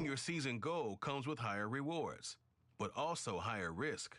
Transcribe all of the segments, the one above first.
Achieving your season goal comes with higher rewards, but also higher risk.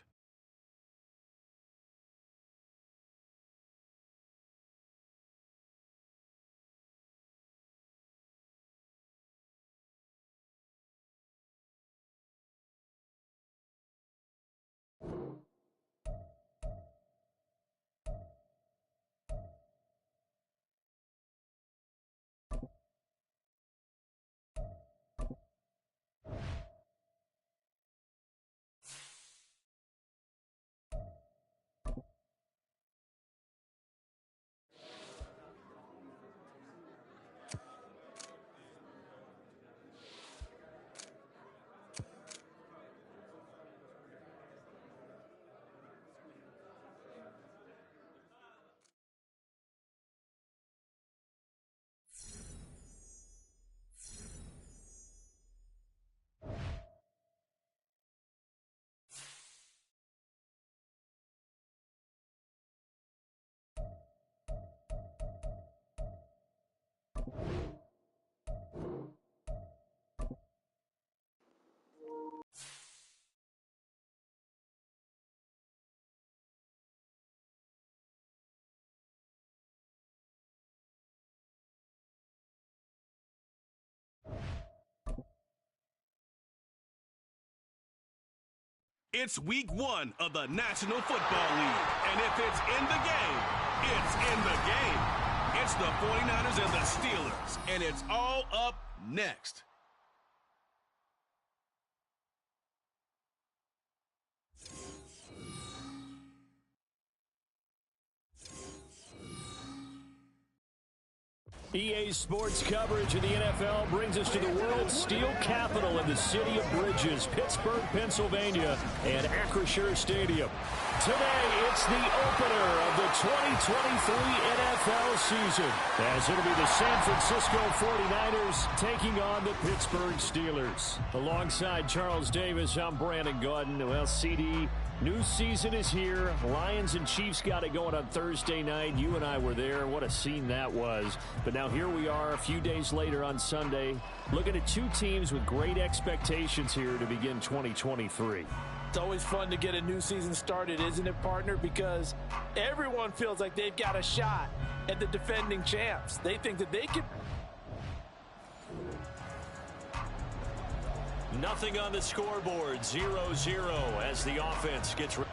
It's week 1 of the National Football League, and if it's in the game, it's in the game. It's the 49ers and the Steelers, and it's all up next. EA Sports coverage of the NFL brings us to the world's steel capital in the city of Bridges, Pittsburgh, Pennsylvania, and Acrisure Stadium. Today, it's the opener of the 2023 NFL season, as it'll be the San Francisco 49ers taking on the Pittsburgh Steelers. Alongside Charles Davis, I'm Brandon Gaudin. Well, CD, new season is here. Lions and Chiefs got it going on Thursday night. You and I were there. What a scene that was. But now here we are a few days later on Sunday, looking at two teams with great expectations here to begin 2023. It's always fun to get a new season started, isn't it, partner? Because everyone feels like they've got a shot at the defending champs. They think that they can. Nothing on the scoreboard, 0-0 as the offense gets ready.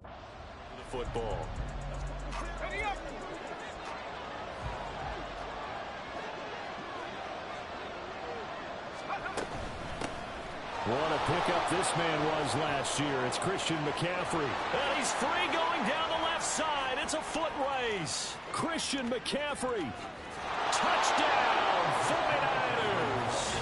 The football. What a pickup this man was last year. It's Christian McCaffrey. And he's free going down the left side. It's a foot race. Christian McCaffrey. Touchdown, 49ers.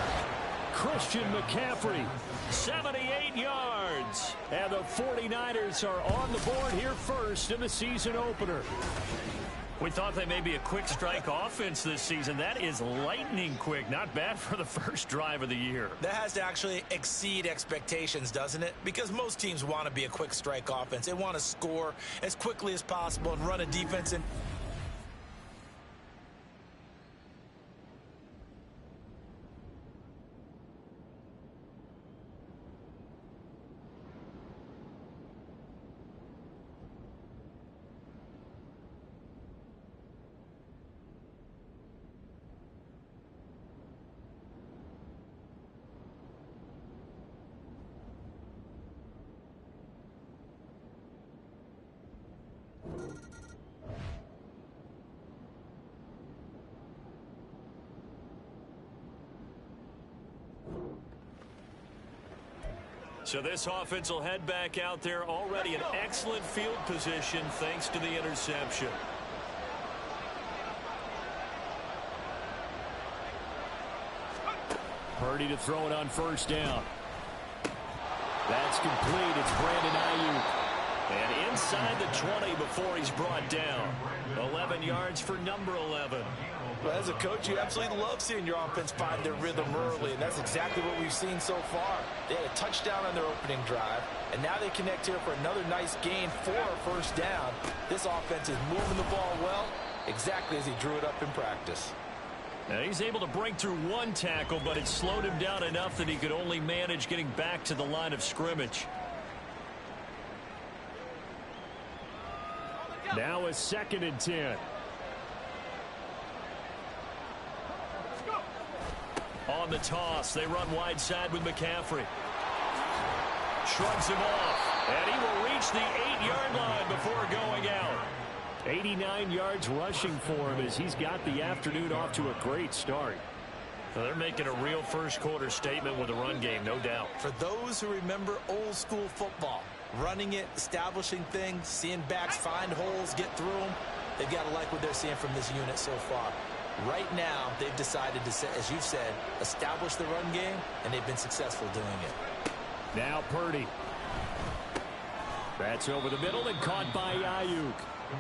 Christian McCaffrey, 78 yards. And the 49ers are on the board here first in the season opener. We thought they may be a quick strike offense this season. That is lightning quick. Not bad for the first drive of the year. That has to actually exceed expectations, doesn't it? Because most teams want to be a quick strike offense. They want to score as quickly as possible and run a defense in. So this offense will head back out there, already in excellent field position thanks to the interception. Purdy to throw it on first down. That's complete. It's Brandon Ayuk. And inside the 20 before he's brought down. 11 yards for number 11. Well, as a coach, you absolutely love seeing your offense find their rhythm early, and that's exactly what we've seen so far. They had a touchdown on their opening drive, and now they connect here for another nice gain for a first down. This offense is moving the ball well, exactly as he drew it up in practice. Now he's able to break through one tackle, but it slowed him down enough that he could only manage getting back to the line of scrimmage. Now a 2nd and 10. On the toss, they run wide side with McCaffrey. Shrugs him off, and he will reach the 8-yard line before going out. 89 yards rushing for him as he's got the afternoon off to a great start. Well, they're making a real first-quarter statement with the run game, no doubt. For those who remember old-school football, running it, establishing things, seeing backs find holes, get through them, they've got to like what they're seeing from this unit so far. Right now, they've decided to, as you've said, establish the run game, and they've been successful doing it. Now Purdy. That's over the middle and caught by Ayuk.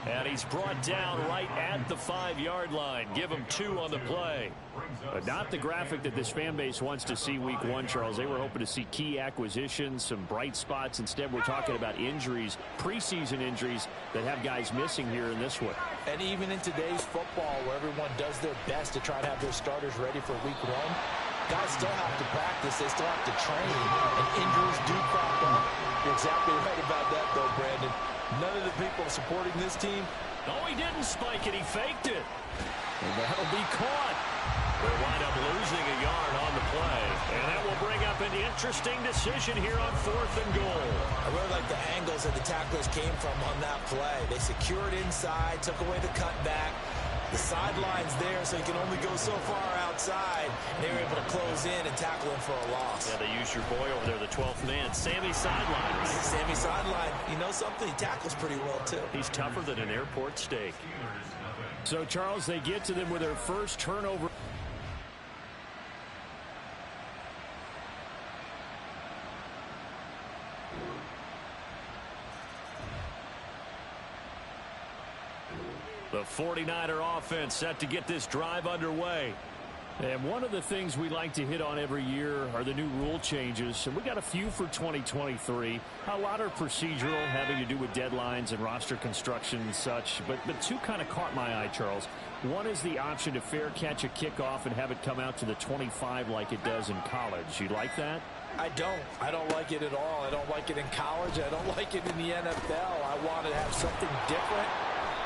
And he's brought down right at the 5-yard line. Give him 2 on the play. But not the graphic that this fan base wants to see week 1, Charles. They were hoping to see key acquisitions, some bright spots. Instead, we're talking about injuries, preseason injuries that have guys missing here in this one. And even in today's football, where everyone does their best to try to have their starters ready for week 1, guys still have to practice. They still have to train, and injuries do crop up. You're exactly right about that, though, Brandon. None of the people supporting this team. No, he didn't spike it. He faked it. And that'll be caught. They'll wind up losing a yard on the play. And that will bring up an interesting decision here on 4th and goal. I really like the angles that the tacklers came from on that play. They secured inside, took away the cutback. The sideline's there, so he can only go so far outside. They were able to close in and tackle him for a loss. Yeah, they used your boy over there, the 12th man, Sammy Sideline. Right, Sammy Sideline. You know something? He tackles pretty well, too. He's tougher than an airport steak. So, Charles, they get to them with their first turnover. The 49er offense set to get this drive underway. And one of the things we like to hit on every year are the new rule changes. And we got a few for 2023. A lot are procedural, having to do with deadlines and roster construction and such. But 2 kind of caught my eye, Charles. One is the option to fair catch a kickoff and have it come out to the 25 like it does in college. You like that? I don't. I don't like it at all. I don't like it in college. I don't like it in the NFL. I want to have something different.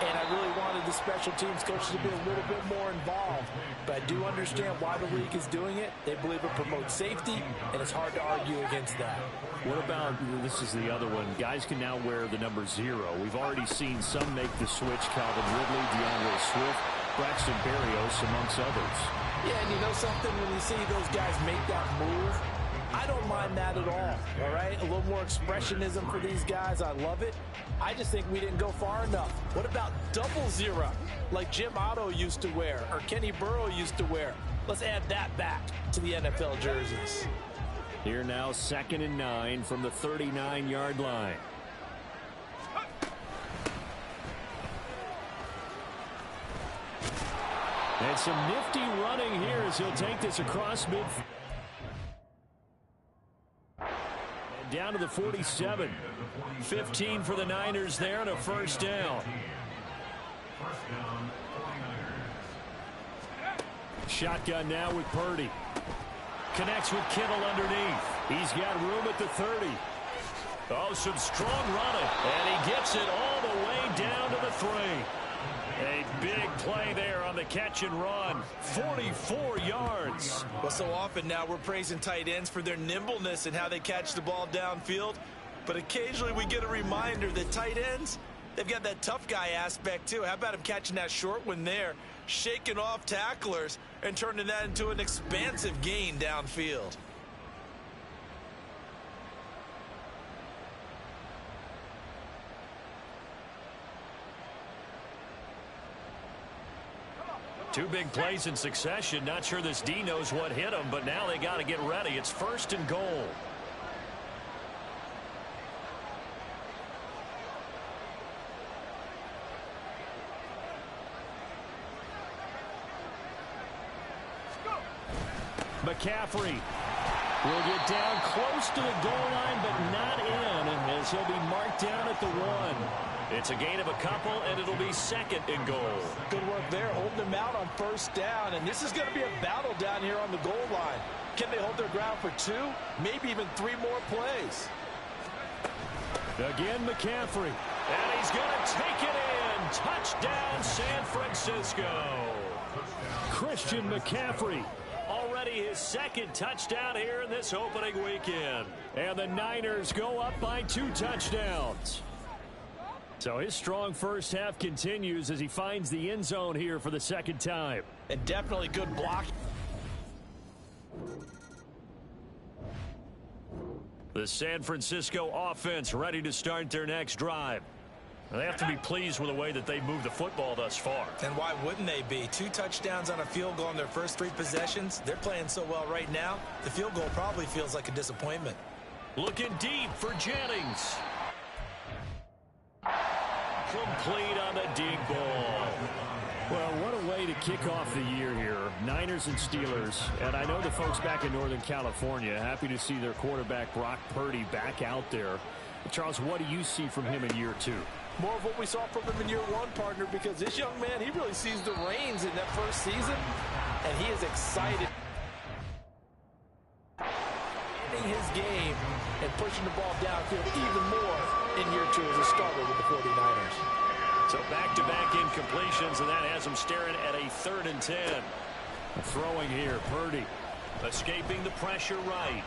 And I really wanted the special teams coaches to be a little bit more involved. But I do understand why the league is doing it. They believe it promotes safety, and it's hard to argue against that. What about, this is the other one, guys can now wear the number 0. We've already seen some make the switch, Calvin Ridley, DeAndre Swift, Braxton Berrios, amongst others. Yeah, and you know something, when you see those guys make that move, I don't mind that at all right? A little more expressionism for these guys. I love it. I just think we didn't go far enough. What about 00, like Jim Otto used to wear or Kenny Burrow used to wear? Let's add that back to the NFL jerseys. Here now, 2nd and 9 from the 39-yard line. And some nifty running here as he'll take this across midfield. Down to the 47. 15 for the Niners there and a first down. Shotgun now with Purdy. Connects with Kittle underneath. He's got room at the 30. Oh, some strong running. And he gets it all the way down to the 3. A big play there on the catch and run. 44 yards. Well, so often now we're praising tight ends for their nimbleness and how they catch the ball downfield. But occasionally we get a reminder that tight ends, they've got that tough guy aspect too. How about him catching that short one there, shaking off tacklers, and turning that into an expansive gain downfield? Two big plays in succession. Not sure this D knows what hit him, but now they got to get ready. It's 1st and goal. McCaffrey will get down close to the goal line, but not in, as he'll be marked down at the 1. It's a gain of a couple, and it'll be second and goal. Good work there, holding them out on first down, and this is going to be a battle down here on the goal line. Can they hold their ground for 2, maybe even 3 more plays? Again, McCaffrey, and he's going to take it in. Touchdown, San Francisco. Christian McCaffrey, already his second touchdown here in this opening weekend. And the Niners go up by 2 touchdowns. So his strong first half continues as he finds the end zone here for the second time. And definitely good block. The San Francisco offense ready to start their next drive. They have to be pleased with the way that they've moved the football thus far. And why wouldn't they be? 2 touchdowns on a field goal in their first 3 possessions. They're playing so well right now, the field goal probably feels like a disappointment. Looking deep for Jennings. Complete on the deep ball. Well, what a way to kick off the year here. Niners and Steelers. And I know the folks back in Northern California happy to see their quarterback Brock Purdy back out there. Charles, what do you see from him in year 2? More of what we saw from him in year 1, partner, because this young man, he really sees the reins in that first season, and he is excited. His game and pushing the ball downfield even more in year 2 as a starter with the 49ers. So back-to-back incompletions, and that has him staring at a 3rd and 10. Throwing here, Purdy escaping the pressure right.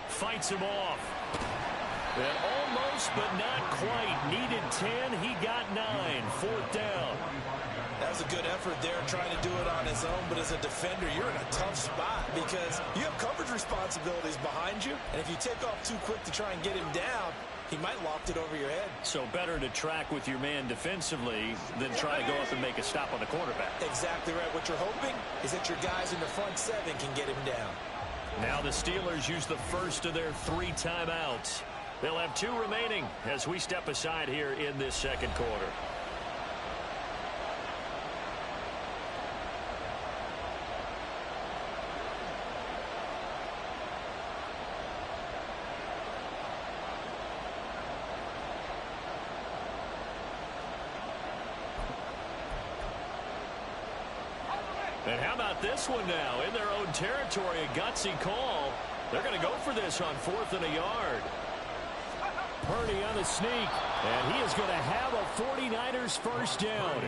Fights him off. And almost, but not quite. Needed 10. He got 9. 4th down. That was a good effort there trying to do it on his own, but as a defender, you're in a tough spot because you have coverage responsibilities behind you, and if you take off too quick to try and get him down, he might loft it over your head. So better to track with your man defensively than try to go up and make a stop on the quarterback. Exactly right. What you're hoping is that your guys in the front 7 can get him down. Now the Steelers use the first of their 3 timeouts. They'll have 2 remaining as we step aside here in this second quarter. And how about this one now? In their own territory, a gutsy call. They're going to go for this on 4th and a yard. Purdy on the sneak, and he is going to have a 49ers first down.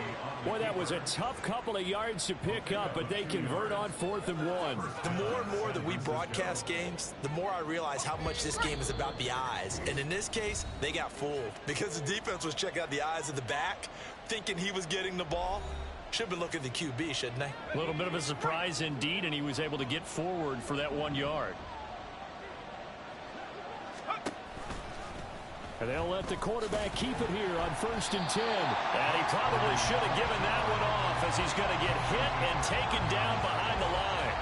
Boy, that was a tough couple of yards to pick up, but they convert on 4th and 1. The more and more that we broadcast games, the more I realize how much this game is about the eyes. And in this case, they got fooled because the defense was checking out the eyes of the back, thinking he was getting the ball. Should have been looking at the QB, shouldn't they? A little bit of a surprise indeed, and he was able to get forward for that 1 yard. And they'll let the quarterback keep it here on 1st and 10. And he probably should have given that one off as he's going to get hit and taken down behind the line.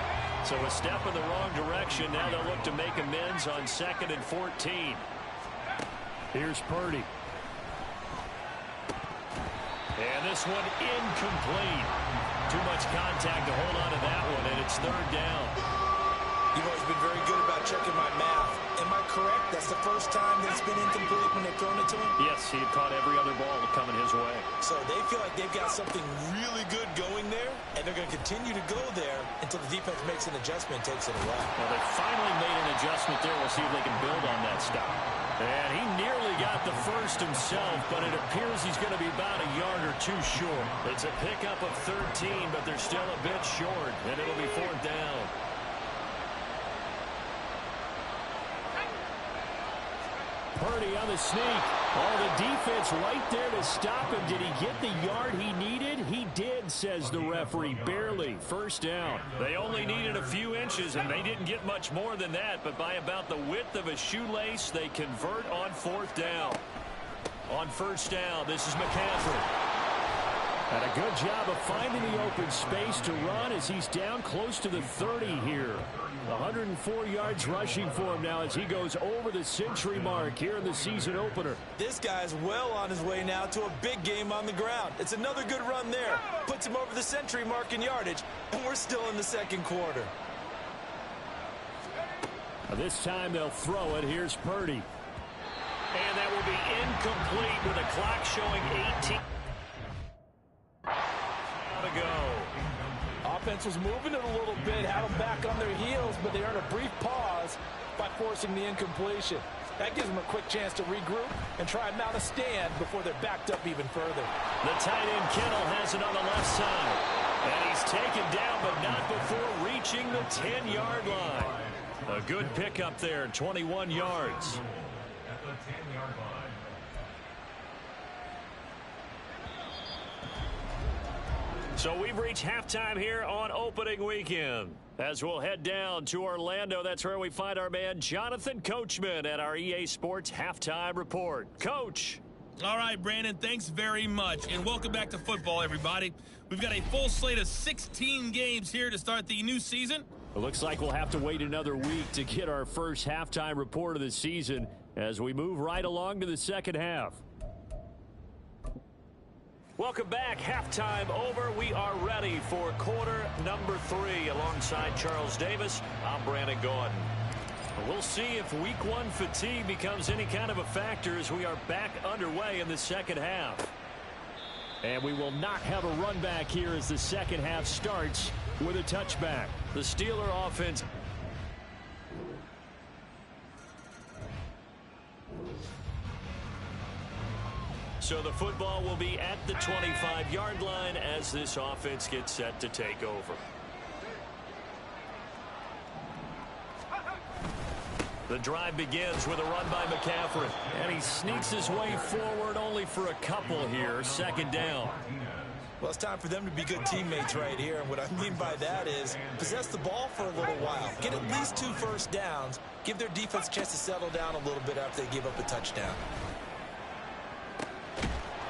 So a step in the wrong direction. Now they'll look to make amends on 2nd and 14. Here's Purdy. And this one incomplete. Too much contact to hold on to that one, and it's 3rd down. You've always been very good about checking my math. Am I correct? That's the first time that it's been incomplete when they've thrown it to him? Yes, he had caught every other ball coming his way. So they feel like they've got something really good going there, and they're going to continue to go there until the defense makes an adjustment and takes it away. Well, they finally made an adjustment there. We'll see if they can build on that stop. And he nearly got the first himself, but it appears he's going to be about a yard or 2 short. It's a pickup of 13, but they're still a bit short, and it'll be 4th down. Purdy on the sneak. Oh, the defense right there to stop him. Did he get the yard he needed? He did, says the referee. Barely. 1st down. They only needed a few inches, and they didn't get much more than that. But by about the width of a shoelace, they convert on 4th down. On 1st down, this is McCaffrey. And a good job of finding the open space to run as he's down close to the 30 here. 104 yards rushing for him now as he goes over the century mark here in the season opener. This guy's well on his way now to a big game on the ground. It's another good run there. Puts him over the century mark in yardage, and we're still in the second quarter. This time they'll throw it. Here's Purdy. And that will be incomplete with the clock showing 18. To go. Offense was moving it a little bit, had them back on their heels, but they earned a brief pause by forcing the incompletion. That gives them a quick chance to regroup and try and mount a stand before they're backed up even further. The tight end Kittle has it on the left side. And he's taken down, but not before reaching the 10-yard line. A good pickup there, 21 yards. So we've reached halftime here on opening weekend. As we'll head down to Orlando, that's where we find our man Jonathan Coachman at our EA Sports Halftime Report. Coach. All right, Brandon, thanks very much. And welcome back to football, everybody. We've got a full slate of 16 games here to start the new season. It looks like we'll have to wait another week to get our first halftime report of the season as we move right along to the second half. Welcome back. Halftime over. We are ready for quarter number 3. Alongside Charles Davis, I'm Brandon Gordon. We'll see if week 1 fatigue becomes any kind of a factor as we are back underway in the second half. And we will not have a run back here as the second half starts with a touchback. The Steeler offense. So the football will be at the 25-yard line as this offense gets set to take over. The drive begins with a run by McCaffrey. And he sneaks his way forward only for a couple here. Second down. Well, it's time for them to be good teammates right here. And what I mean by that is possess the ball for a little while. Get at least 2 first downs. Give their defense a chance to settle down a little bit after they give up a touchdown.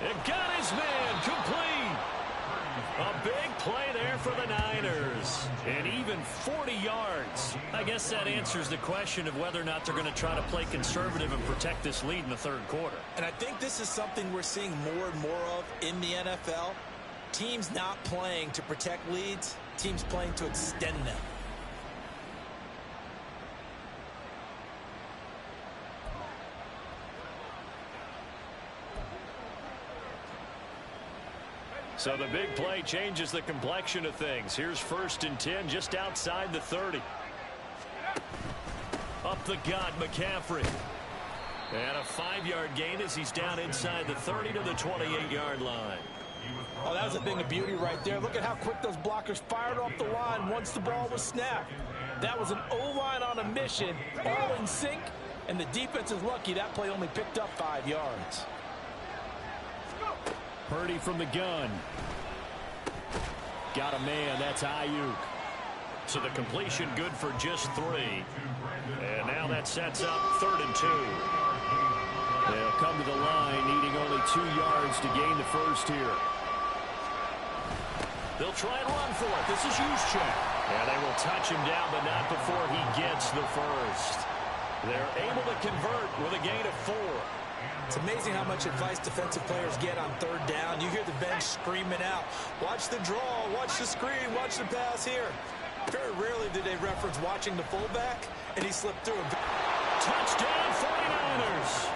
It got his man complete. A big play there for the Niners. And even 40 yards. I guess that answers the question of whether or not they're going to try to play conservative and protect this lead in the third quarter. And I think this is something we're seeing more and more of in the NFL. Teams not playing to protect leads, teams playing to extend them. So the big play changes the complexion of things. Here's 1st and 10 just outside the 30. Up the gut, McCaffrey. And a 5-yard gain as he's down inside the 30 to the 28-yard line. Oh, that was a thing of beauty right there. Look at how quick those blockers fired off the line once the ball was snapped. That was an O-line on a mission, all in sync, and the defense is lucky that play only picked up 5 yards. Purdy from the gun. Got a man. That's Ayuk. So the completion good for just 3. And now that sets up 3rd and 2. They'll come to the line needing only 2 yards to gain the first here. They'll try and run for it. This is Juszczyk. And they will touch him down, but not before he gets the first. They're able to convert with a gain of 4. It's amazing how much advice defensive players get on 3rd down. You hear the bench screaming out, watch the draw, watch the screen, watch the pass here. Very rarely do they reference watching the fullback, and he slipped through. Touchdown 49ers.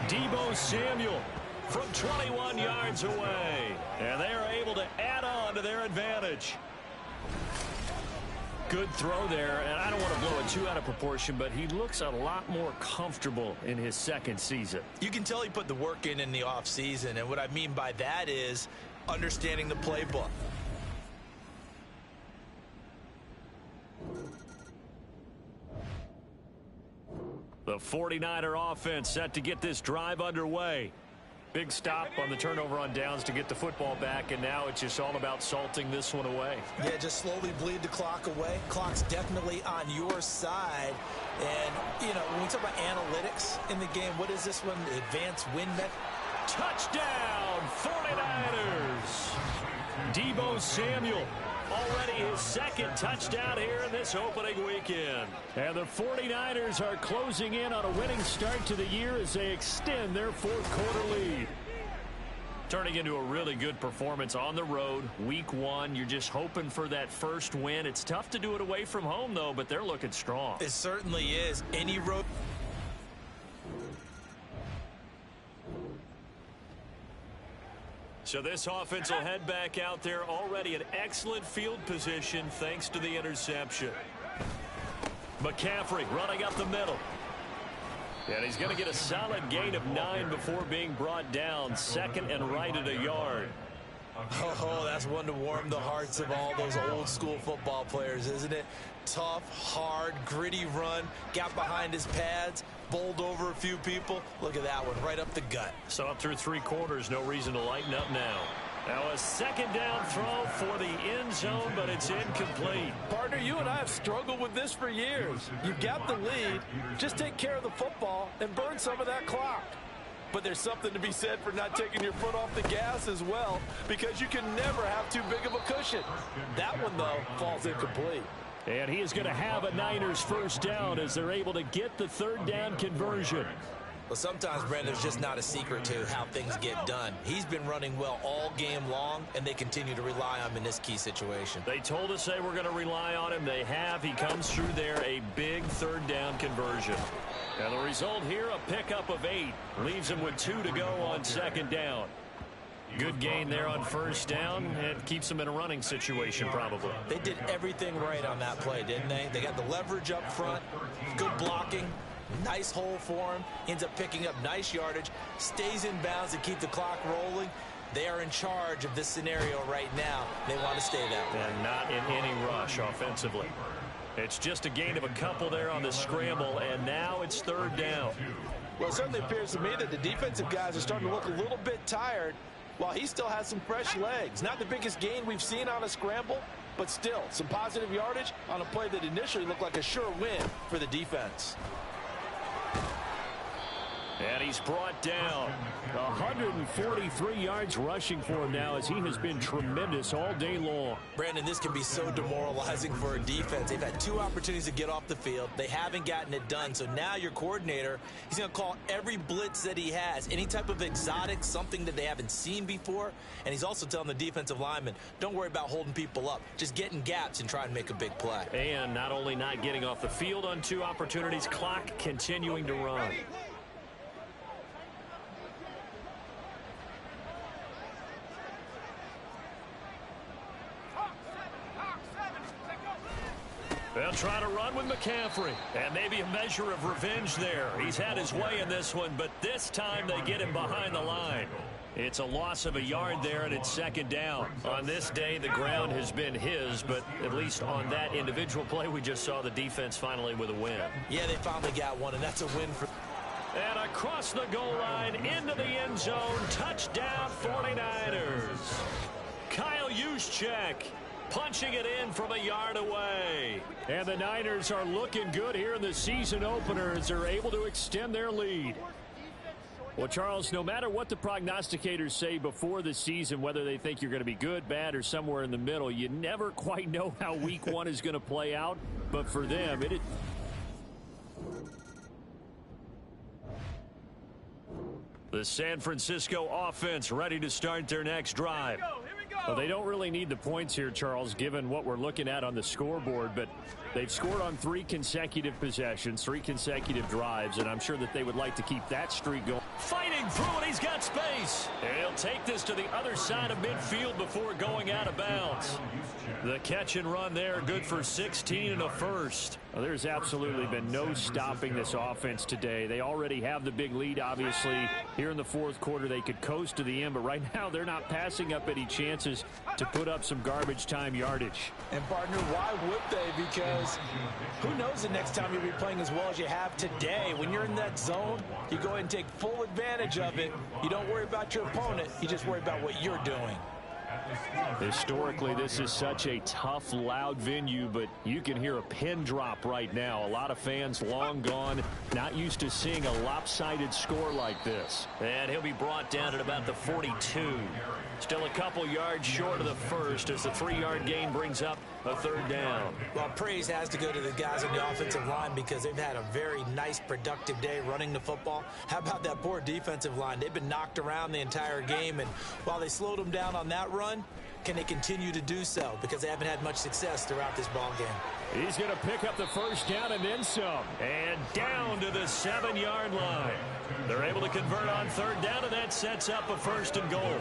Deebo Samuel from 21 yards away. And they are able to add on to their advantage. Good throw there, and I don't want to blow it too out of proportion, but he looks a lot more comfortable in his second season. You can tell he put the work in the offseason, and what I mean by that is understanding the playbook. The 49er offense set to get this drive underway. Big stop on the turnover on downs to get the football back, and now it's just all about salting this one away. Yeah, just slowly bleed the clock away. Clock's definitely on your side. And, you know, when we talk about analytics in the game, what is this one? The advanced win method? Touchdown, 49ers. Deebo Samuel. Already his 2nd touchdown here in this opening weekend. And the 49ers are closing in on a winning start to the year as they extend their 4th quarter lead. Turning into a really good performance on the road, week 1. You're just hoping for that first win. It's tough to do it away from home, though, but they're looking strong. It certainly is. Any road. So this offense will head back out there, already in excellent field position thanks to the interception. McCaffrey running up the middle. And he's going to get a solid gain of 9 before being brought down. Second and right at a yard. Oh, that's one to warm the hearts of all those old school football players, isn't it? Tough, hard, gritty run. Got behind his pads, bowled over a few people. Look at that one, right up the gut. So up through 3 quarters, no reason to lighten up now. Now a second down throw for the end zone, but it's incomplete. Partner, you and I have struggled with this for years. You've got the lead. Just take care of the football and burn some of that clock. But there's something to be said for not taking your foot off the gas as well, because you can never have too big of a cushion. That one, though, falls incomplete. And he is going to have a Niners first down as they're able to get the third down conversion. Well, sometimes, Brandon, there's just not a secret to how things get done. He's been running well all game long, and they continue to rely on him in this key situation. They told us they were going to rely on him. They have. He comes through there, a big third down conversion. And the result here, a pickup of 8. Leaves him with 2 to go on second down. Good gain there on first down, and keeps them in a running situation probably. They did everything right on that play, didn't they? They got the leverage up front, good blocking, nice hole for him, ends up picking up nice yardage, stays in bounds to keep the clock rolling. They are in charge of this scenario right now. They want to stay that way. And not in any rush offensively. It's just a gain of a couple there on the scramble, and now it's third down. Well, it certainly appears to me that the defensive guys are starting to look a little bit tired, while he still has some fresh legs. Not the biggest gain we've seen on a scramble, but still some positive yardage on a play that initially looked like a sure win for the defense. And he's brought down. 143 yards rushing for him now, as he has been tremendous all day long. Brandon, this can be so demoralizing for a defense. They've had 2 opportunities to get off the field. They haven't gotten it done. So now your coordinator, he's going to call every blitz that he has, any type of exotic, something that they haven't seen before. And he's also telling the defensive linemen, don't worry about holding people up. Just get in gaps and try and make a big play. And not only not getting off the field on 2 opportunities, clock continuing to run. They'll try to run with McCaffrey. And maybe a measure of revenge there. He's had his way in this one, but this time they get him behind the line. It's a loss of a yard there, and it's second down. On this day, the ground has been his, but at least on that individual play, we just saw the defense finally with a win. Yeah, they finally got one, and that's a win for... And across the goal line, into the end zone, touchdown 49ers. Kyle Juszczyk punching it in from a yard away. And the Niners are looking good here in the season opener as they're able to extend their lead. Well, Charles, no matter what the prognosticators say before the season, whether they think you're going to be good, bad, or somewhere in the middle, you never quite know how week 1 is going to play out. But for them, it is... The San Francisco offense ready to start their next drive. Well, they don't really need the points here, Charles, given what we're looking at on the scoreboard, but they've scored on 3 consecutive possessions, 3 consecutive drives, and I'm sure that they would like to keep that streak going. Fighting through it, he's got space. And he'll take this to the other side of midfield before going out of bounds. The catch and run there, good for 16 and a first. Well, there's absolutely been no stopping this offense today. They already have the big lead, obviously. Here in the fourth quarter, they could coast to the end, but right now they're not passing up any chances to put up some garbage time yardage. And, partner, why would they? Because who knows the next time you'll be playing as well as you have today. When you're in that zone, you go ahead and take full advantage of it. You don't worry about your opponent. You just worry about what you're doing. Historically, this is such a tough, loud venue, but you can hear a pin drop right now. A lot of fans long gone, not used to seeing a lopsided score like this. And he'll be brought down at about the 42. Still a couple yards short of the first as the 3-yard gain brings up a third down. Well, praise has to go to the guys on the offensive line because they've had a very nice, productive day running the football. How about that poor defensive line? They've been knocked around the entire game, and while they slowed them down on that run, can they continue to do so? Because they haven't had much success throughout this ball game. He's going to pick up the first down and then some. And down to the 7-yard line. They're able to convert on third down, and that sets up a first and goal.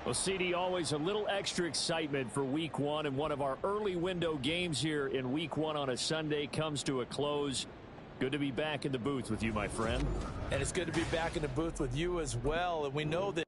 Well, CD, always a little extra excitement for Week 1, and one of our early window games here in Week 1 on a Sunday comes to a close. Good to be back in the booth with you, my friend. And it's good to be back in the booth with you as well, and we know that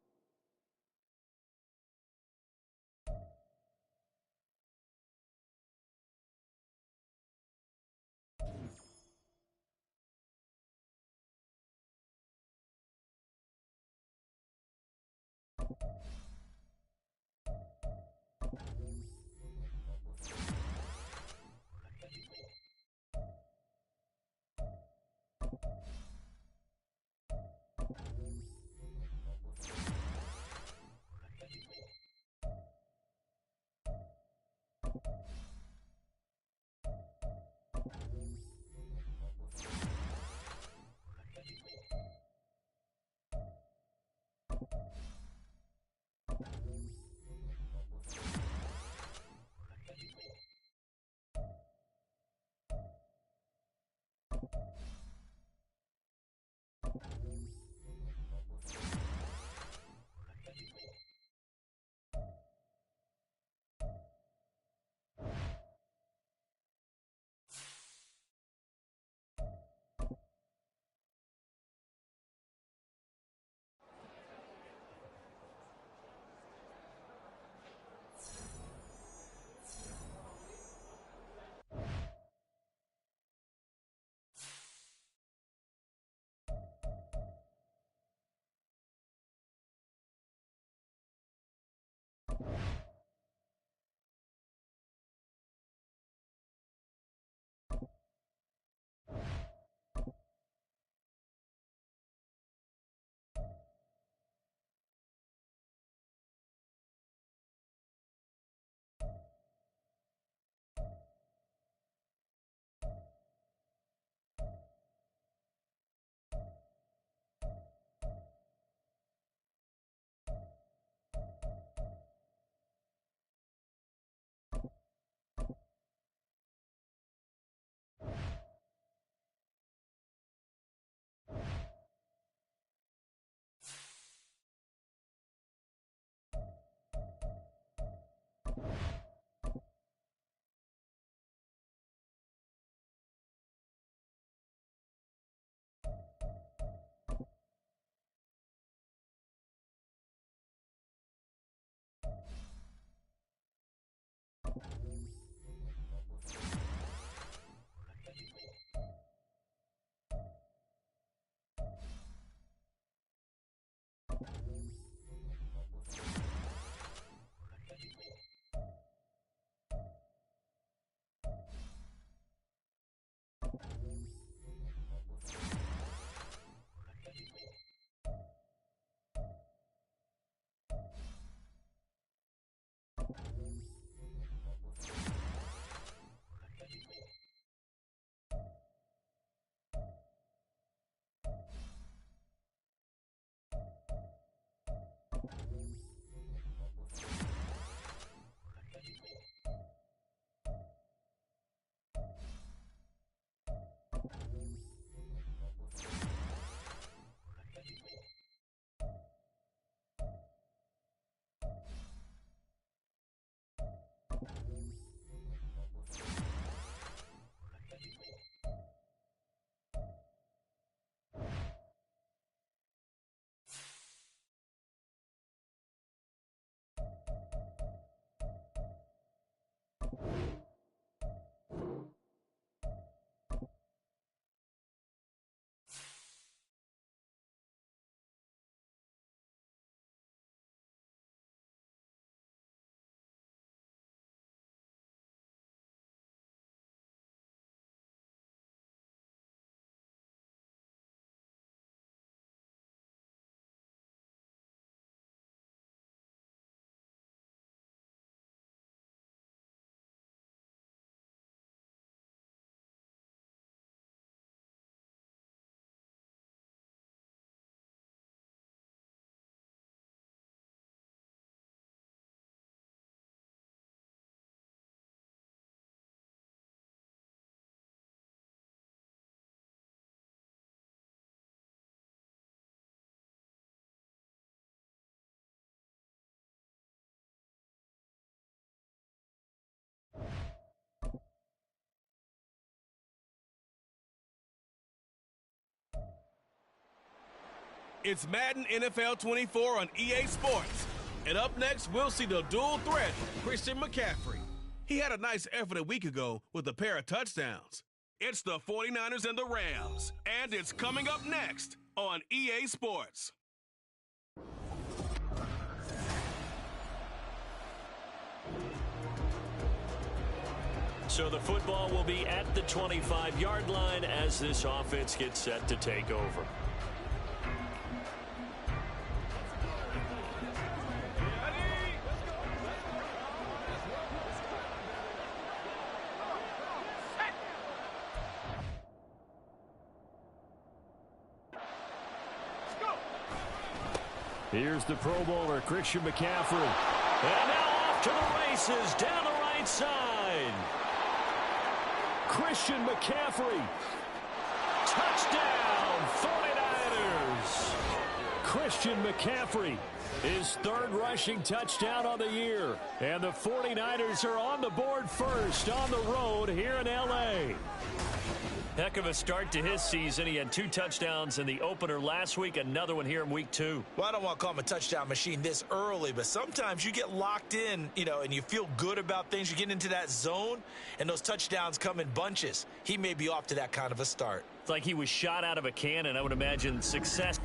It's Madden NFL 24 on EA Sports. And up next, we'll see the dual threat, Christian McCaffrey. He had a nice effort a week ago with a pair of touchdowns. It's the 49ers and the Rams. And it's coming up next on EA Sports. So the football will be at the 25-yard line as this offense gets set to take over. Here's the Pro Bowler, Christian McCaffrey. And now off to the races down the right side. Christian McCaffrey. Touchdown, 49ers. Christian McCaffrey, his third rushing touchdown on the year. And the 49ers are on the board first on the road here in L.A. Heck of a start to his season. He had 2 touchdowns in the opener last week, another one here in week 2. Well, I don't want to call him a touchdown machine this early, but sometimes you get locked in, and you feel good about things. You get into that zone, and those touchdowns come in bunches. He may be off to that kind of a start. It's like he was shot out of a cannon. I would imagine success.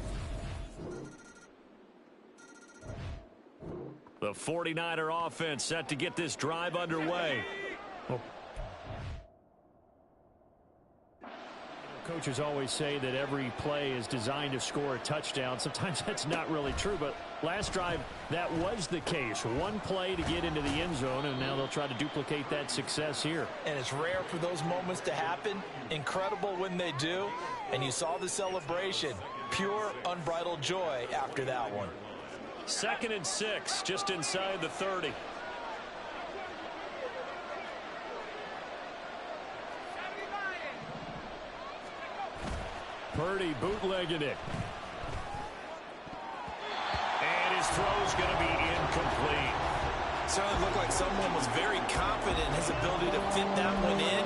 The 49er offense set to get this drive underway. Coaches always say that every play is designed to score a touchdown. Sometimes that's not really true, but last drive, that was the case. One play to get into the end zone, and now they'll try to duplicate that success here. And it's rare for those moments to happen. Incredible when they do. And you saw the celebration. Pure, unbridled joy after that one. 2nd and 6, just inside the 30. Purdy bootlegging it. And his throw's going to be incomplete. Certainly looked like someone was very confident in his ability to fit that one in.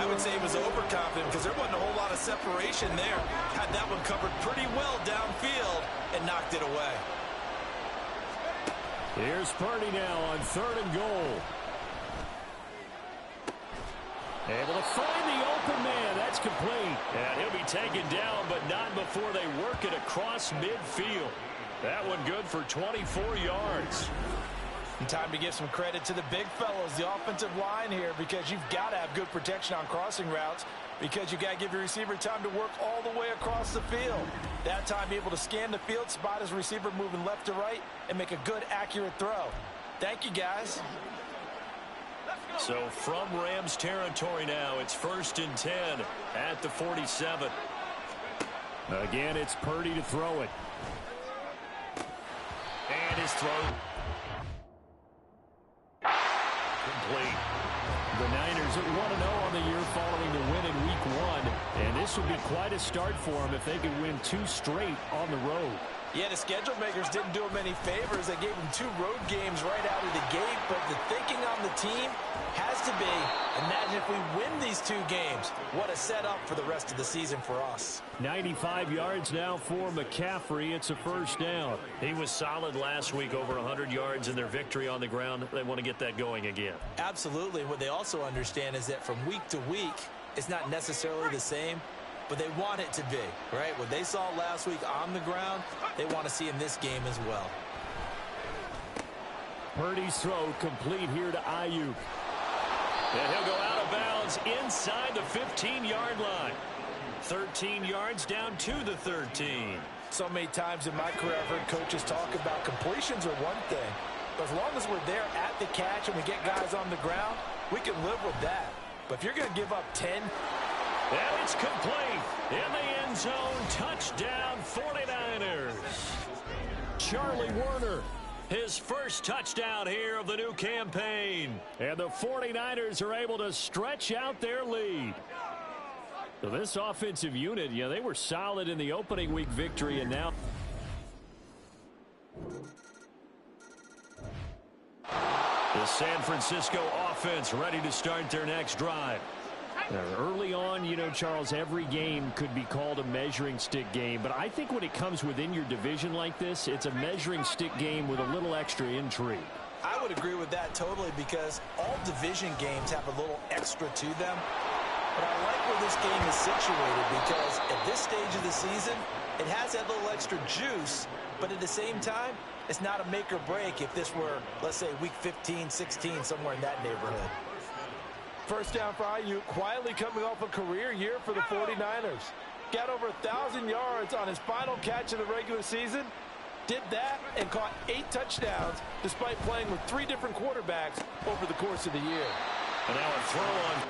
I would say he was overconfident because there wasn't a whole lot of separation there. Had that one covered pretty well downfield and knocked it away. Here's Purdy now on 3rd and goal. Able to find the open man. That's complete. And he'll be taken down, but not before they work it across midfield. That one good for 24 yards. And time to give some credit to the big fellows, the offensive line here, because you've got to have good protection on crossing routes, because you've got to give your receiver time to work all the way across the field. That time, able to scan the field, spot his receiver moving left to right, and make a good, accurate throw. Thank you, guys. So from Rams territory now, it's 1st and 10 at the 47. Again, it's Purdy to throw it. And his throw. Complete. The Niners at 1-0 on the year following the win in week 1. And this would be quite a start for them if they could win 2 straight on the road. Yeah, the schedule makers didn't do him any favors. They gave him 2 road games right out of the gate, but the thinking on the team has to be, imagine if we win these 2 games. What a setup for the rest of the season for us. 95 yards now for McCaffrey. It's a 1st down. He was solid last week, over 100 yards in their victory on the ground. They want to get that going again. Absolutely. What they also understand is that from week to week, it's not necessarily the same, but they want it to be, right? What they saw last week on the ground, they want to see in this game as well. Purdy's throw complete here to Ayuk. And he'll go out of bounds inside the 15-yard line. 13 yards down to the 13. So many times in my career, I've heard coaches talk about completions are one thing, but as long as we're there at the catch and we get guys on the ground, we can live with that. But if you're going to give up 10... And it's complete. In the end zone, touchdown 49ers. Charlie Werner, his first touchdown here of the new campaign. And the 49ers are able to stretch out their lead. So this offensive unit, they were solid in the opening week victory, and now... The San Francisco offense ready to start their next drive. Early on, you know, Charles, every game could be called a measuring stick game. But I think when it comes within your division like this, it's a measuring stick game with a little extra intrigue. I would agree with that totally because all division games have a little extra to them. But I like where this game is situated because at this stage of the season, it has that little extra juice. But at the same time, it's not a make or break if this were, let's say, week 15, 16, somewhere in that neighborhood. First down for IU, quietly coming off a career year for the 49ers. Got over 1,000 yards on his final catch of the regular season. Did that and caught 8 touchdowns despite playing with 3 different quarterbacks over the course of the year. And now a throw on.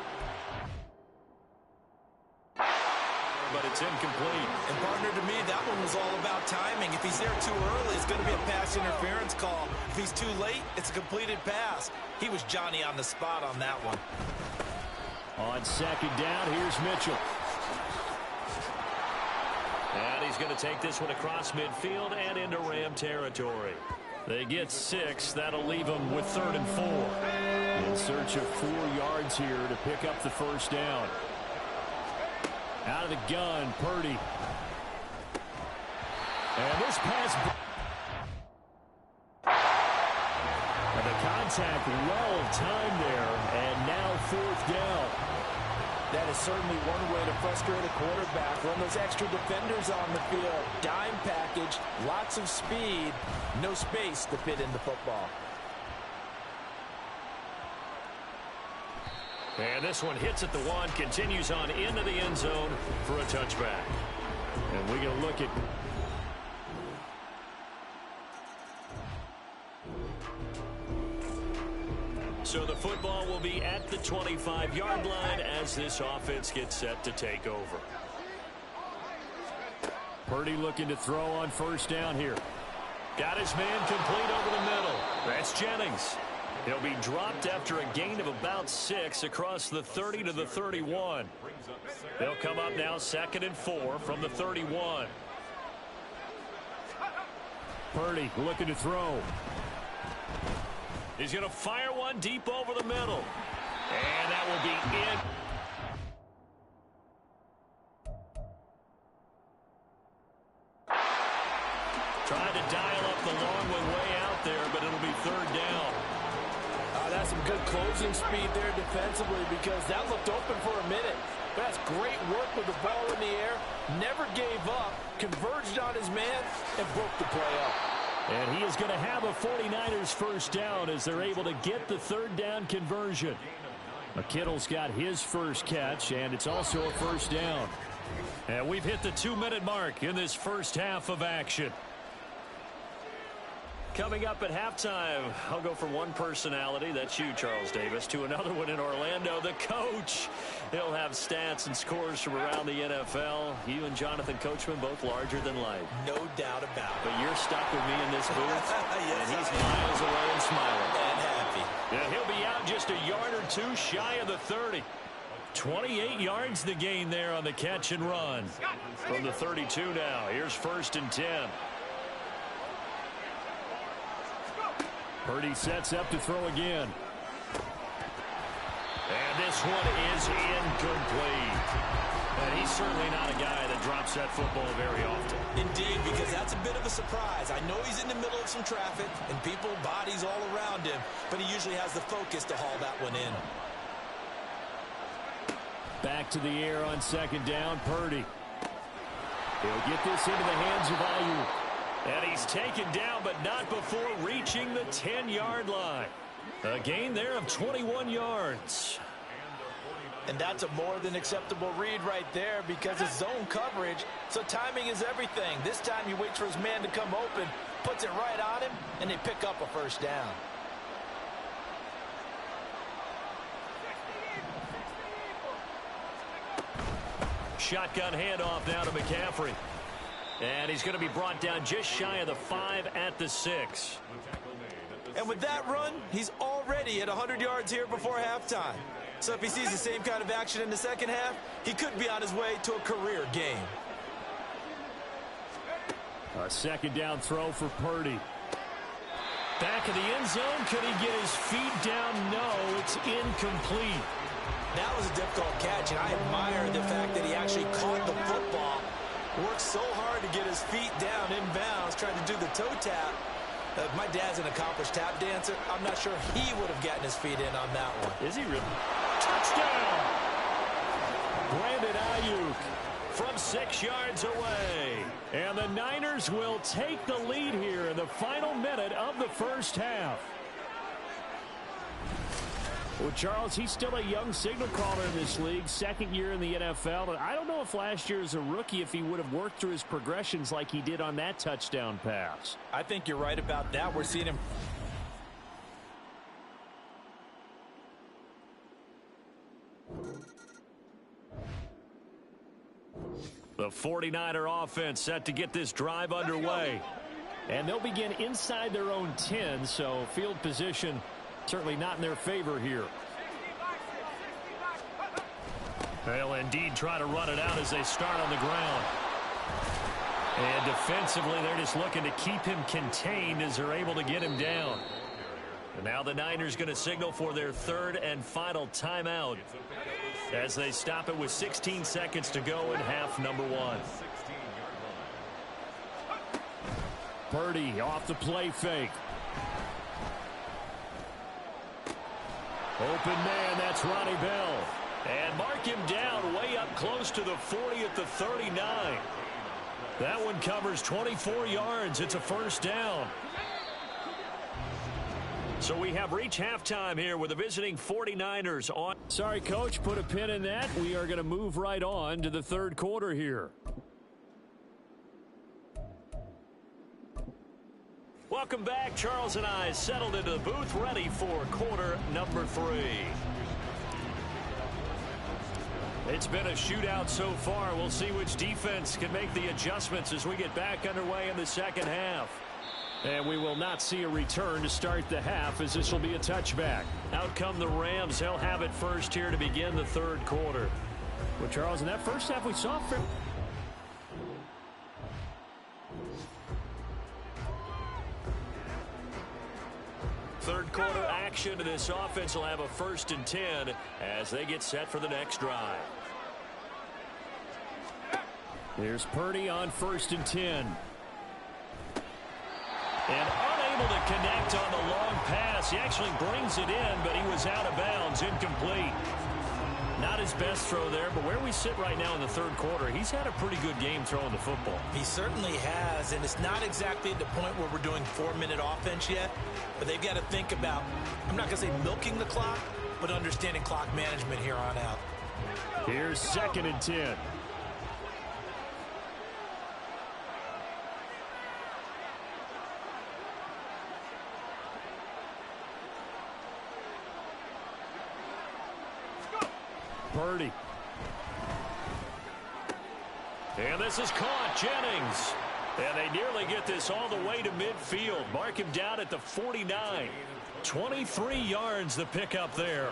But it's incomplete. And partner, to me, that one was all about timing. If he's there too early, it's going to be a pass interference call. If he's too late, it's a completed pass. He was Johnny on the spot on that one. On second down, here's Mitchell. And he's going to take this one across midfield and into Ram territory. They get 6. That'll leave them with 3rd and 4. In search of 4 yards here to pick up the first down. Out of the gun, Purdy. And this pass. And the contact well timed there. And now 4th down. That is certainly one way to frustrate a quarterback. Run those extra defenders on the field. Dime package, lots of speed, no space to fit in the football. And this one hits at the 1, continues on into the end zone for a touchback. And we're going to look at... So the football will be at the 25-yard line as this offense gets set to take over. Purdy looking to throw on first down here. Got his man complete over the middle. That's Jennings. He'll be dropped after a gain of about 6 across the 30 to the 31. They'll come up now 2nd and 4 from the 31. Purdy looking to throw. He's going to fire one deep over the middle. And that will be in. Trying to dial up the long one way out there, but it'll be 3rd down. That's some good closing speed there defensively because that looked open for a minute. But that's great work with the ball in the air. Never gave up, converged on his man, and broke the play up. And he is going to have a 49ers first down as they're able to get the 3rd down conversion. Kittle's got his first catch, and it's also a first down. And we've hit the 2-minute mark in this first half of action. Coming up at halftime, I'll go from one personality, that's you, Charles Davis, to another one in Orlando, the coach. He'll have stats and scores from around the NFL. You and Jonathan Coachman, both larger than life. No doubt about it. But you're stuck with me in this booth, yes, and he's miles away and smiling. And happy. Yeah, he'll be out just a yard or 2 shy of the 30. 28 yards the gain there on the catch and run. From the 32 now, here's 1st and 10. Purdy sets up to throw again. And this one is incomplete. And he's certainly not a guy that drops that football very often. Indeed, because that's a bit of a surprise. I know he's in the middle of some traffic and people, bodies all around him, but he usually has the focus to haul that one in. Back to the air on 2nd down, Purdy. He'll get this into the hands of IU. And he's taken down, but not before reaching the 10-yard line. A gain there of 21 yards. And that's a more than acceptable read right there because it's zone coverage, so timing is everything. This time he waits for his man to come open, puts it right on him, and they pick up a first down. Shotgun handoff now to McCaffrey. And he's going to be brought down just shy of the 5 at the 6. And with that run, he's already at 100 yards here before halftime. So if he sees the same kind of action in the second half, he could be on his way to a career game. A 2nd down throw for Purdy. Back of the end zone. Could he get his feet down? No, it's incomplete. That was a difficult catch. catch, and I admire the fact that he actually caught the football, worked so hard to get his feet down inbounds, trying to do the toe tap. My dad's an accomplished tap dancer. I'm not sure he would have gotten his feet in on that one. Is he really? Touchdown! Brandon Ayuk from 6 yards away. And the Niners will take the lead here in the final minute of the first half. Well, Charles, he's still a young signal caller in this league, second year in the NFL. And I don't know if last year as a rookie, if he would have worked through his progressions like he did on that touchdown pass. I think you're right about that. We're seeing him. The 49er offense set to get this drive underway. And they'll begin inside their own 10, so field position certainly not in their favor here. They'll indeed try to run it out as they start on the ground. And defensively, they're just looking to keep him contained as they're able to get him down. And now the Niners going to signal for their third and final timeout as they stop it with 16 seconds to go in half number one. Purdy off the play fake. Open man, that's Ronnie Bell. And mark him down way up close to the 40 at the 39. That one covers 24 yards. It's a first down. So we have reached halftime here with the visiting 49ers on. Sorry, Coach, put a pin in that. We are going to move right on to the third quarter here. Welcome back. Charles and I settled into the booth, ready for quarter number 3. It's been a shootout so far. We'll see which defense can make the adjustments as we get back underway in the second half. And we will not see a return to start the half, as this will be a touchback. Out come the Rams. They'll have it first here to begin the third quarter. Well, Charles, in that first half we saw from third quarter action to this offense will have a 1st and 10 as they get set for the next drive. There's Purdy on 1st and 10. And unable to connect on the long pass. He actually brings it in, but he was out of bounds, incomplete. Not his best throw there, but where we sit right now in the third quarter, he's had a pretty good game throwing the football. He certainly has, and it's not exactly at the point where we're doing 4-minute offense yet, but they've got to think about, I'm not going to say milking the clock, but understanding clock management here on out. Here's 2nd and 10. Purdy. And this is caught. Jennings. And they nearly get this all the way to midfield. Mark him down at the 49. 23 yards the pickup there.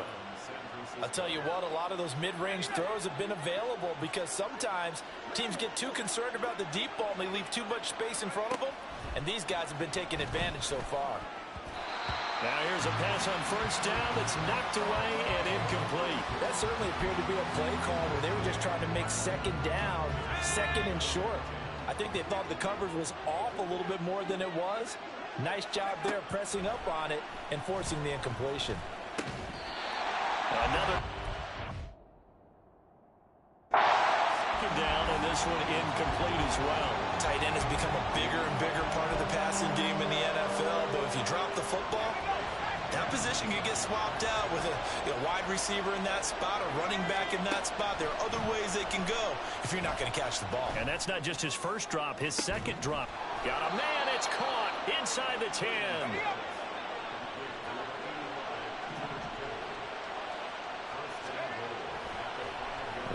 I'll tell you what, a lot of those mid-range throws have been available because sometimes teams get too concerned about the deep ball and they leave too much space in front of them. And these guys have been taking advantage so far. Now here's a pass on 1st down that's knocked away and incomplete. That certainly appeared to be a play call where they were just trying to make 2nd down, 2nd and short. I think they thought the coverage was off a little bit more than it was. Nice job there pressing up on it and forcing the incompletion. Another down, and this one incomplete as well. Tight end has become a bigger and bigger part of the passing game in the NFL, but if you drop the football, that position can get swapped out with a wide receiver in that spot, a running back in that spot. There are other ways they can go if you're not going to catch the ball. And that's not just his first drop, his second drop. Got a man, it's caught inside the 10.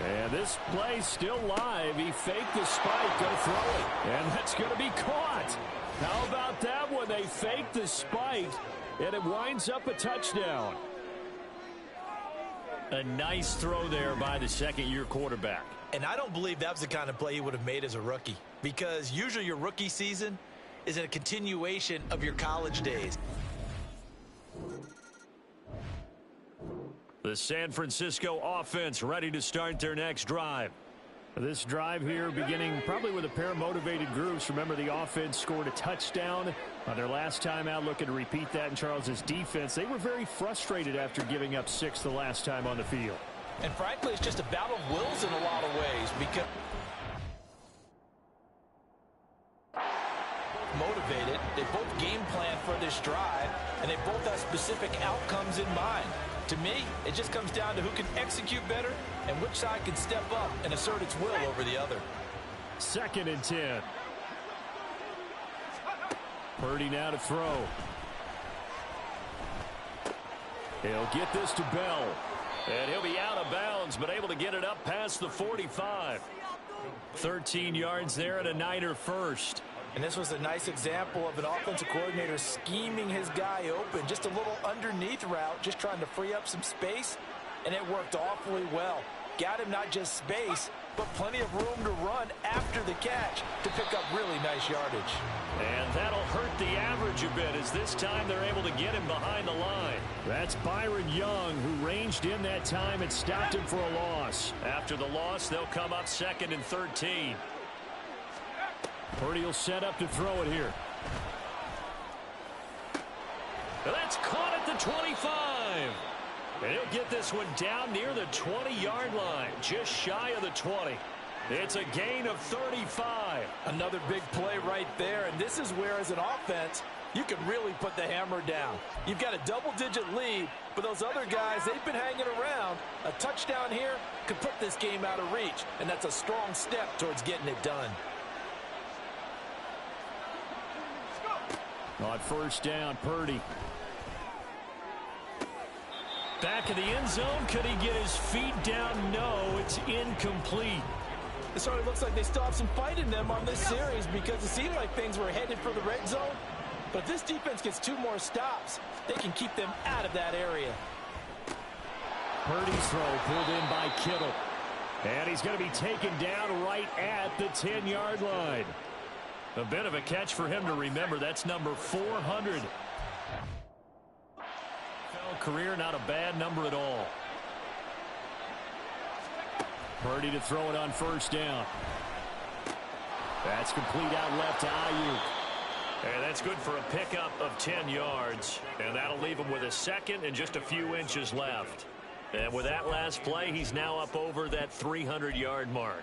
And this play's still live. He faked the spike, going to throw it. And that's going to be caught. How about that one? They faked the spike, and it winds up a touchdown. A nice throw there by the second-year quarterback. And I don't believe that was the kind of play he would have made as a rookie, because usually your rookie season is a continuation of your college days. The San Francisco offense ready to start their next drive. This drive here beginning probably with a pair of motivated groups. Remember, the offense scored a touchdown on their last time out, looking to repeat that in Charles's defense. They were very frustrated after giving up 6 the last time on the field. And frankly, it's just a battle of wills in a lot of ways because motivated, they both game plan for this drive, and they both have specific outcomes in mind. To me, it just comes down to who can execute better and which side can step up and assert its will over the other. 2nd and 10. Purdy now to throw. He'll get this to Bell. And he'll be out of bounds, but able to get it up past the 45. 13 yards there and a Niner first. And this was a nice example of an offensive coordinator scheming his guy open. Just a little underneath route, just trying to free up some space. And it worked awfully well. Got him not just space, but plenty of room to run after the catch to pick up really nice yardage. And that'll hurt the average a bit as this time they're able to get him behind the line. That's Byron Young, who ranged in that time and stopped him for a loss. After the loss, they'll come up 2nd and 13. Purdy will set up to throw it here. That's caught at the 25. And he'll get this one down near the 20-yard line, just shy of the 20. It's a gain of 35. Another big play right there, and this is where, as an offense, you can really put the hammer down. You've got a double-digit lead, but those other guys, they've been hanging around. A touchdown here could put this game out of reach, and that's a strong step towards getting it done. On 1st down, Purdy. Back in the end zone. Could he get his feet down? No, it's incomplete. It sort of looks like they still have some fight in them on this series because it seemed like things were headed for the red zone. But if this defense gets 2 more stops, they can keep them out of that area. Purdy's throw pulled in by Kittle. And he's going to be taken down right at the 10-yard line. A bit of a catch for him to remember. That's number 400. Career, not a bad number at all. Purdy to throw it on 1st down. That's complete out left to Ayuk. And that's good for a pickup of 10 yards. And that'll leave him with a 2nd and just a few inches left. And with that last play, he's now up over that 300-yard mark.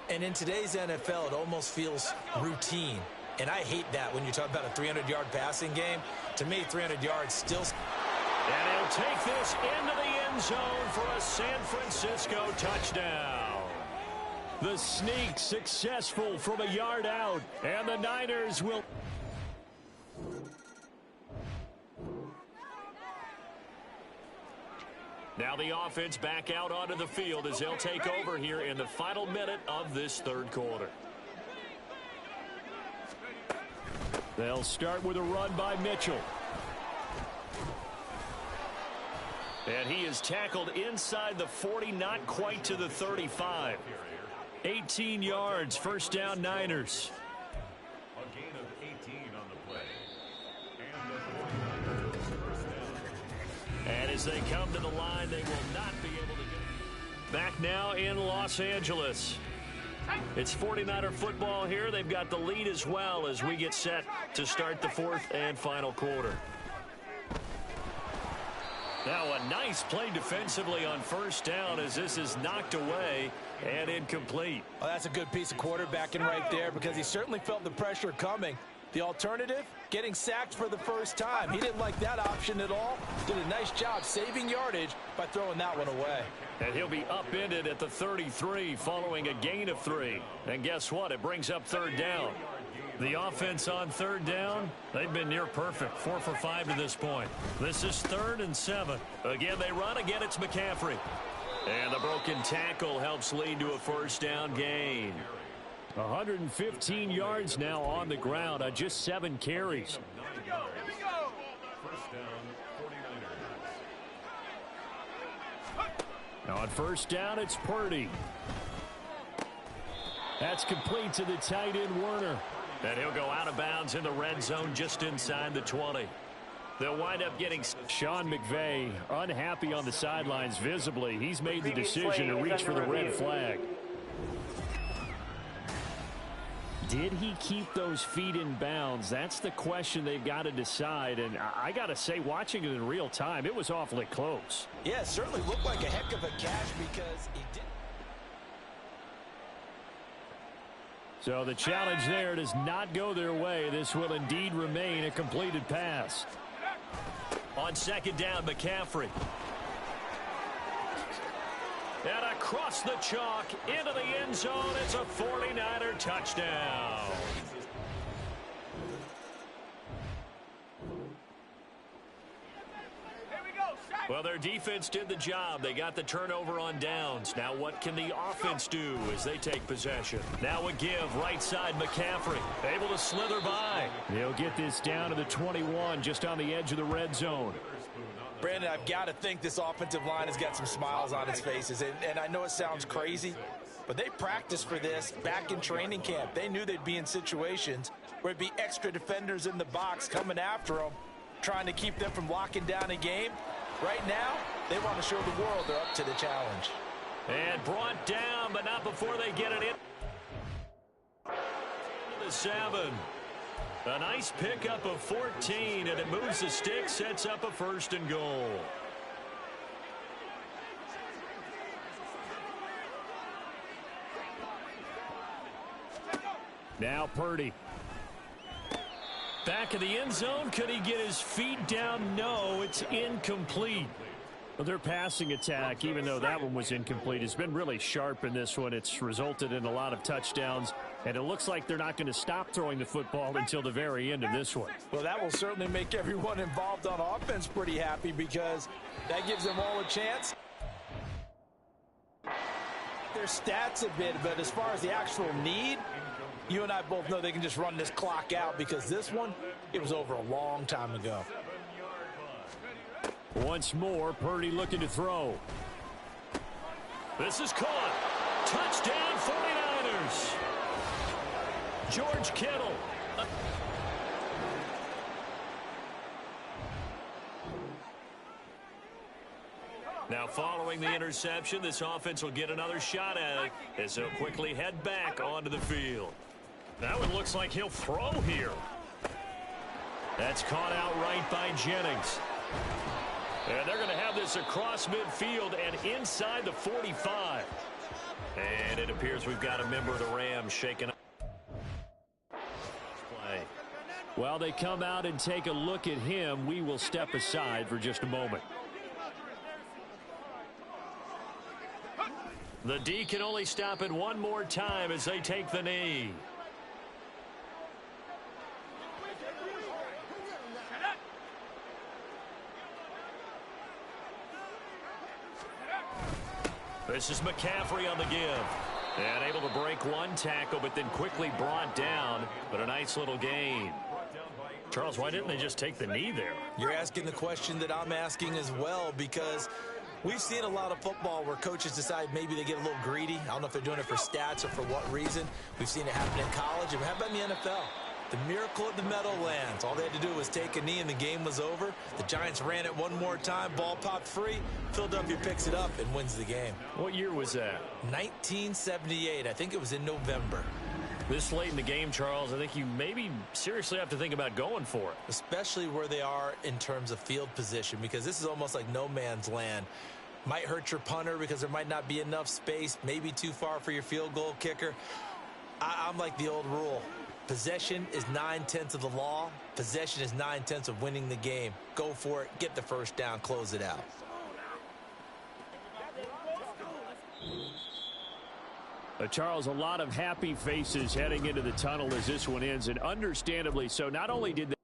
And in today's NFL, it almost feels routine. And I hate that when you talk about a 300-yard passing game. To me, 300 yards still... And he'll take this into the end zone for a San Francisco touchdown. The sneak successful from a yard out. And the Niners will... Now the offense back out onto the field as they'll take over here in the final minute of this 3rd quarter. They'll start with a run by Mitchell. And he is tackled inside the 40, not quite to the 35. 18 yards, 1st down Niners. A gain of 18 on the play. And as they come to the line, they will not be able to get back now in Los Angeles. It's 49er football here. They've got the lead as well as we get set to start the 4th and final quarter. Now a nice play defensively on 1st down as this is knocked away and incomplete. Well, that's a good piece of quarterbacking right there because he certainly felt the pressure coming. The alternative, getting sacked for the first time. He didn't like that option at all. Did a nice job saving yardage by throwing that one away. And he'll be upended at the 33 following a gain of 3. And guess what? It brings up 3rd down. The offense on 3rd down, they've been near perfect. 4 for 5 to this point. This is 3rd and 7. Again, they run. Again, it's McCaffrey. And the broken tackle helps lead to a 1st down gain. 115 yards now on the ground on just 7 carries. Now on 1st down, it's Purdy. That's complete to the tight end, Werner. And he'll go out of bounds in the red zone just inside the 20. They'll wind up getting Sean McVay unhappy on the sidelines visibly. He's made the decision to reach for the red flag. Did he keep those feet in bounds? That's the question they've got to decide. And I got to say, watching it in real time, it was awfully close. Yeah, it certainly looked like a heck of a catch because he didn't. So the challenge there does not go their way. This will indeed remain a completed pass. On second down, McCaffrey. And across the chalk into the end zone. It's a 49er touchdown. Well, their defense did the job. They got the turnover on downs. Now what can the offense do as they take possession? Now a give, right side, McCaffrey. Able to slither by. They'll get this down to the 21, just on the edge of the red zone. Brandon, I've got to think this offensive line has got some smiles on its faces. And I know it sounds crazy, but they practiced for this back in training camp. They knew they'd be in situations where it'd be extra defenders in the box coming after them, trying to keep them from locking down a game. Right now, they want to show the world they're up to the challenge. And brought down, but not before they get it in. The 7. A nice pickup of 14, and it moves the stick, sets up a 1st and goal. Now Purdy. Back of the end zone. Could he get his feet down? No, it's incomplete. Well, their passing attack, even though that one was incomplete, has been really sharp in this one. It's resulted in a lot of touchdowns, and it looks like they're not going to stop throwing the football until the very end of this one. Well, that will certainly make everyone involved on offense pretty happy because that gives them all a chance. Their stats a bit, but as far as the actual need, you and I both know they can just run this clock out because this one, it was over a long time ago. Once more, Purdy looking to throw. This is caught. Touchdown, 49ers. George Kittle. Now following the interception, this offense will get another shot at it as they'll quickly head back onto the field. That one looks like he'll throw here. That's caught outright by Jennings. And they're going to have this across midfield and inside the 45. And it appears we've got a member of the Rams shaking up. While they come out and take a look at him, we will step aside for just a moment. The D can only stop it one more time as they take the knee. This is McCaffrey on the give. And able to break one tackle, but then quickly brought down. But a nice little gain. Charles, why didn't they just take the knee there? You're asking the question that I'm asking as well, because we've seen a lot of football where coaches decide maybe they get a little greedy. I don't know if they're doing it for stats or for what reason. We've seen it happen in college. And how about in the NFL? The miracle of the Meadowlands. All they had to do was take a knee and the game was over. The Giants ran it one more time. Ball popped free. Philadelphia picks it up and wins the game. What year was that? 1978. I think it was in November. This late in the game, Charles, I think you maybe seriously have to think about going for it. Especially where they are in terms of field position, because this is almost like no man's land. Might hurt your punter because there might not be enough space, maybe too far for your field goal kicker. I'm like the old rule. Possession is 9/10 of the law. Possession is 9/10 of winning the game. Go for it. Get the first down. Close it out. Charles, a lot of happy faces heading into the tunnel as this one ends, and understandably so. Not only did they